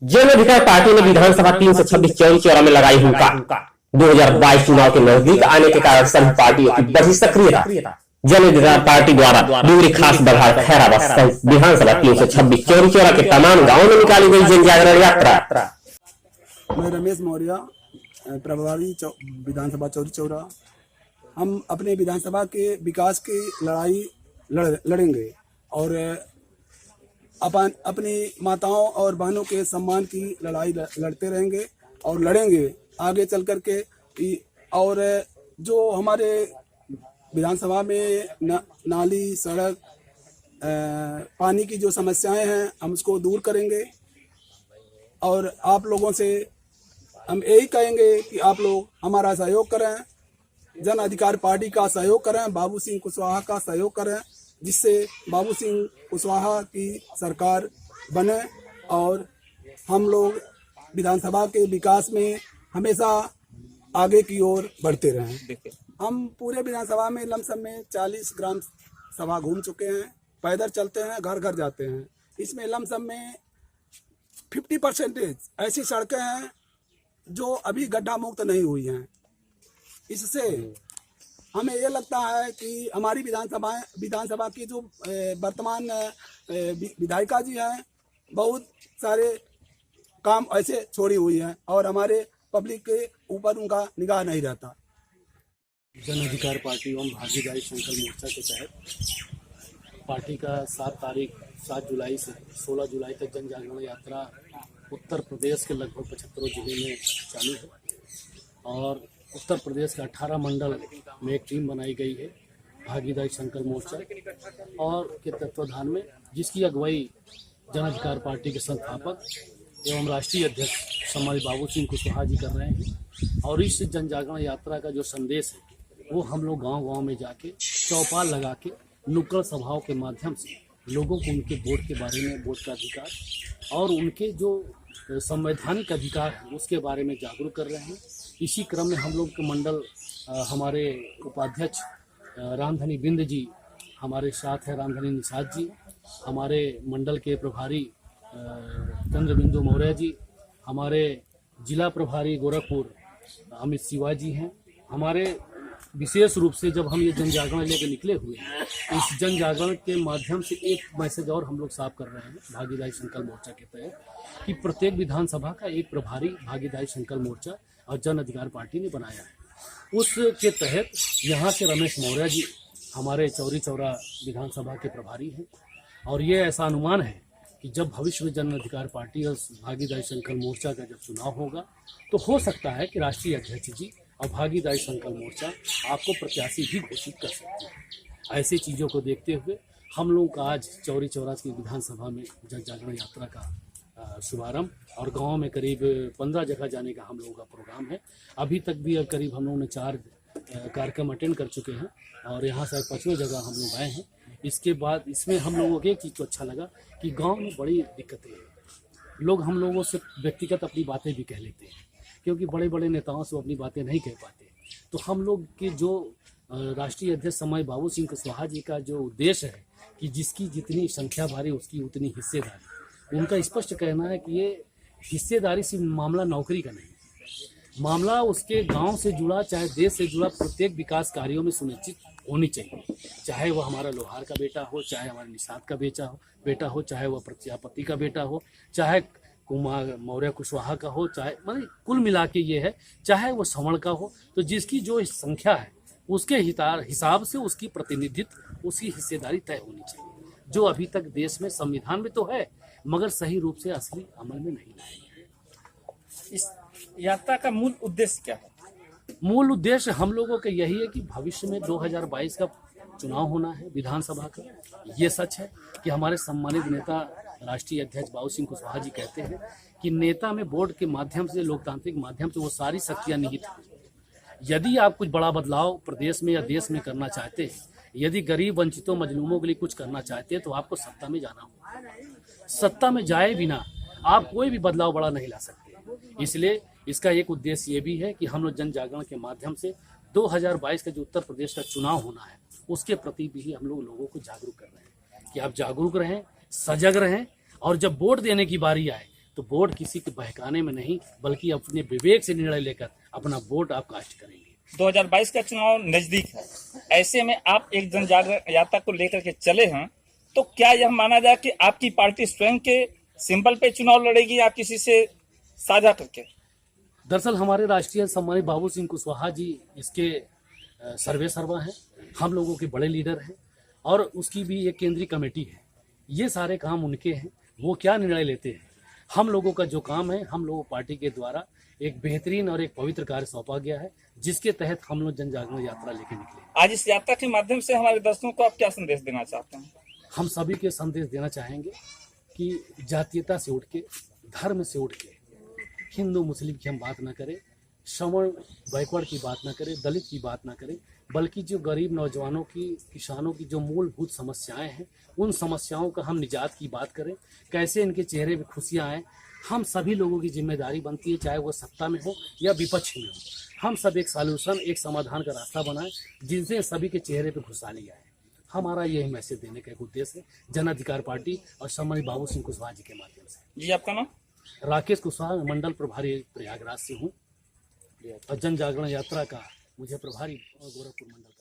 जन अधिकार पार्टी ने विधानसभा 326 चौरी चौरा में लगाई हुक्का। 2022 चुनाव के नजदीक आने के कारण सभी पार्टियों की बढ़ी सक्रियता। जन अधिकार पार्टी द्वारा डूंगरी खास बघार खैराबाद सहित विधानसभा 326 चौरी चौरा के तमाम गांवों में निकाली गई जन जागरण यात्रा। मैं रमेश मौर्य, प्रभारी विधानसभा चौरी चौरा। हम अपने विधानसभा के विकास की लड़ाई लड़ेंगे और अपनी माताओं और बहनों के सम्मान की लड़ाई लड़ते रहेंगे और लड़ेंगे आगे चल कर के। और जो हमारे विधानसभा में नाली, सड़क, पानी की जो समस्याएं हैं हम उसको दूर करेंगे। और आप लोगों से हम यही कहेंगे कि आप लोग हमारा सहयोग करें, जन अधिकार पार्टी का सहयोग करें, बाबू सिंह कुशवाहा का सहयोग करें, जिससे बाबू सिंह कुशवाहा की सरकार बने और हम लोग विधानसभा के विकास में हमेशा आगे की ओर बढ़ते रहें। हम पूरे विधानसभा में लमसम में 40 ग्राम सभा घूम चुके हैं, पैदल चलते हैं, घर घर जाते हैं। इसमें लमसम में 50% ऐसी सड़कें हैं जो अभी गड्ढा मुक्त नहीं हुई हैं। इससे हमें ये लगता है कि हमारी विधानसभा की जो वर्तमान विधायिका जी हैं बहुत सारे काम ऐसे छोड़ी हुई हैं और हमारे पब्लिक के ऊपर उनका निगाह नहीं रहता। जन अधिकार पार्टी एवं भागीदारी संकल्प मोर्चा के तहत पार्टी का 7 जुलाई से 16 जुलाई तक जन जागरण यात्रा उत्तर प्रदेश के लगभग 75 जिले में चालू है और उत्तर प्रदेश के 18 मंडल में एक टीम बनाई गई है भागीदारी संकल्प मोर्चा और के तत्वाधान में, जिसकी अगुवाई जन अधिकार पार्टी के संस्थापक एवं राष्ट्रीय अध्यक्ष सम्मानित बाबू सिंह कुशवाहा जी कर रहे हैं। और इस जन जागरण यात्रा का जो संदेश है वो हम लोग गांव-गांव में जाके चौपाल लगा के नुक्कड़ सभाओं के माध्यम से लोगों को उनके वोट के बारे में, वोट का अधिकार और उनके जो संवैधानिक अधिकार है उसके बारे में जागरूक कर रहे हैं। इसी क्रम में हम लोग के मंडल हमारे उपाध्यक्ष रामधनी बिंद जी हमारे साथ है, रामधनी निषाद जी, हमारे मंडल के प्रभारी चंद्रबिंदु मौर्य जी, हमारे जिला प्रभारी गोरखपुर अमित शिवा जी हैं। हमारे विशेष रूप से जब हम ये जन जागरण लेकर निकले हुए हैं, इस जन जागरण के माध्यम से एक मैसेज और हम लोग साफ कर रहे हैं भागीदारी संकल्प मोर्चा के तहत कि प्रत्येक विधानसभा का एक प्रभारी भागीदारी संकल्प मोर्चा और जन अधिकार पार्टी ने बनाया है। उसके तहत यहाँ से रमेश मौर्य जी हमारे चौरी चौरा विधानसभा के प्रभारी हैं और ये ऐसा अनुमान है कि जब भविष्य में जन अधिकार पार्टी और भागीदारी संकल्प मोर्चा का जब चुनाव होगा तो हो सकता है कि राष्ट्रीय अध्यक्ष जी और भागीदारी संकल्प मोर्चा आपको प्रत्याशी भी घोषित कर सकते हैं। ऐसी चीज़ों को देखते हुए हम लोग का आज चौरी चौरा की विधानसभा में जन जागरण यात्रा का शुभारंभ और गांव में करीब 15 जगह जाने का हम लोगों का प्रोग्राम है। अभी तक भी करीब हम लोगों ने 4 कार्यक्रम अटेंड कर चुके हैं और यहाँ से 5वीं जगह हम लोग आए हैं। इसके बाद इसमें हम लोगों को एक चीज़ तो अच्छा लगा कि गांव में बड़ी दिक्कतें हैं, लोग हम लोगों से व्यक्तिगत अपनी बातें भी कह लेते हैं क्योंकि बड़े बड़े नेताओं से अपनी बातें नहीं कह पाते। तो हम लोग के जो राष्ट्रीय अध्यक्ष सम्मानित बाबू सिंह कुशवाहा जी का जो उद्देश्य है कि जिसकी जितनी संख्या भारी उसकी उतनी हिस्सेदारी, उनका स्पष्ट कहना है कि ये हिस्सेदारी से मामला नौकरी का नहीं, मामला उसके गांव से जुड़ा चाहे देश से जुड़ा प्रत्येक विकास कार्यों में सुनिश्चित होनी चाहिए। चाहे वह हमारा लोहार का बेटा हो, चाहे हमारे निषाद का बेटा हो, चाहे वह प्रजापति का बेटा हो, चाहे कुमार मौर्य कुशवाहा का हो, चाहे मतलब कुल मिला के ये है चाहे वो सवर्ण का हो, तो जिसकी जो संख्या है उसके हिसाब से उसकी प्रतिनिधित्व, उसकी हिस्सेदारी तय होनी चाहिए, जो अभी तक देश में संविधान में तो है मगर सही रूप से असली अमल में नहीं लाए। इस यात्रा का मूल उद्देश्य क्या है? मूल उद्देश्य हम लोगों का यही है कि भविष्य में 2022 का चुनाव होना है विधानसभा का। ये सच है कि हमारे सम्मानित नेता राष्ट्रीय अध्यक्ष बाबू सिंह कुशवाहा जी कहते हैं कि नेता में वोट के माध्यम से, लोकतांत्रिक माध्यम से वो सारी शक्तियां निहित हैं। यदि आप कुछ बड़ा बदलाव प्रदेश में या देश में करना चाहते हैं, यदि गरीब वंचितों मजलूमों के लिए कुछ करना चाहते हैं तो आपको सत्ता में जाना होगा। सत्ता में जाए बिना आप कोई भी बदलाव बड़ा नहीं ला सकते। इसलिए इसका एक उद्देश्य ये भी है कि हम लोग जन जागरण के माध्यम से 2022 का जो उत्तर प्रदेश का चुनाव होना है उसके प्रति भी हम लोगों को जागरूक कर रहे हैं कि आप जागरूक रहें, सजग रहें और जब वोट देने की बारी आए तो वोट किसी के बहकाने में नहीं, बल्कि अपने विवेक से निर्णय लेकर अपना वोट आप कास्ट करेंगे। 2022 का चुनाव नजदीक है, ऐसे में आप एक जन जागरण यात्रा को लेकर के चले हैं, तो क्या यह माना जाए कि आपकी पार्टी स्वयं के सिंबल पे चुनाव लड़ेगी या किसी से साझा करके? दरअसल हमारे राष्ट्रीय सम्मानित बाबू सिंह कुशवाहा जी इसके सर्वे सर्वा हैं, हम लोगों के बड़े लीडर हैं और उसकी भी एक केंद्रीय कमेटी है। ये सारे काम उनके हैं, वो क्या निर्णय लेते हैं। हम लोगों का जो काम है, हम लोगों पार्टी के द्वारा एक बेहतरीन और एक पवित्र कार्य सौंपा गया है, जिसके तहत हम लोग जन जागरण यात्रा लेके निकले। आज इस यात्रा के माध्यम से हमारे दर्शकों को आप क्या संदेश देना चाहते हैं? हम सभी के संदेश देना चाहेंगे कि जातीयता से उठ के, धर्म से उठ के हिंदू मुस्लिम की हम बात ना करें, श्रवण बैकवर्ड की बात ना करें, दलित की बात ना करें, बल्कि जो गरीब नौजवानों की, किसानों की जो मूलभूत समस्याएं हैं, उन समस्याओं का हम निजात की बात करें, कैसे इनके चेहरे पे खुशियां आए। हम सभी लोगों की जिम्मेदारी बनती है, चाहे वो सत्ता में हो या विपक्ष में हो, हम सब एक सॉल्यूशन, एक समाधान का रास्ता बनाएं जिनसे सभी के चेहरे पे खुशहाली आए। हमारा यही मैसेज देने का एक उद्देश्य है जन अधिकार पार्टी और सम्मानित बाबू सिंह कुशवाहा जी के माध्यम से। जी, आपका नाम? राकेश कुशवाहा, मंडल प्रभारी प्रयागराज से हूँ और जन जागरण यात्रा का मुझे प्रभारी गोरखपुर मंडल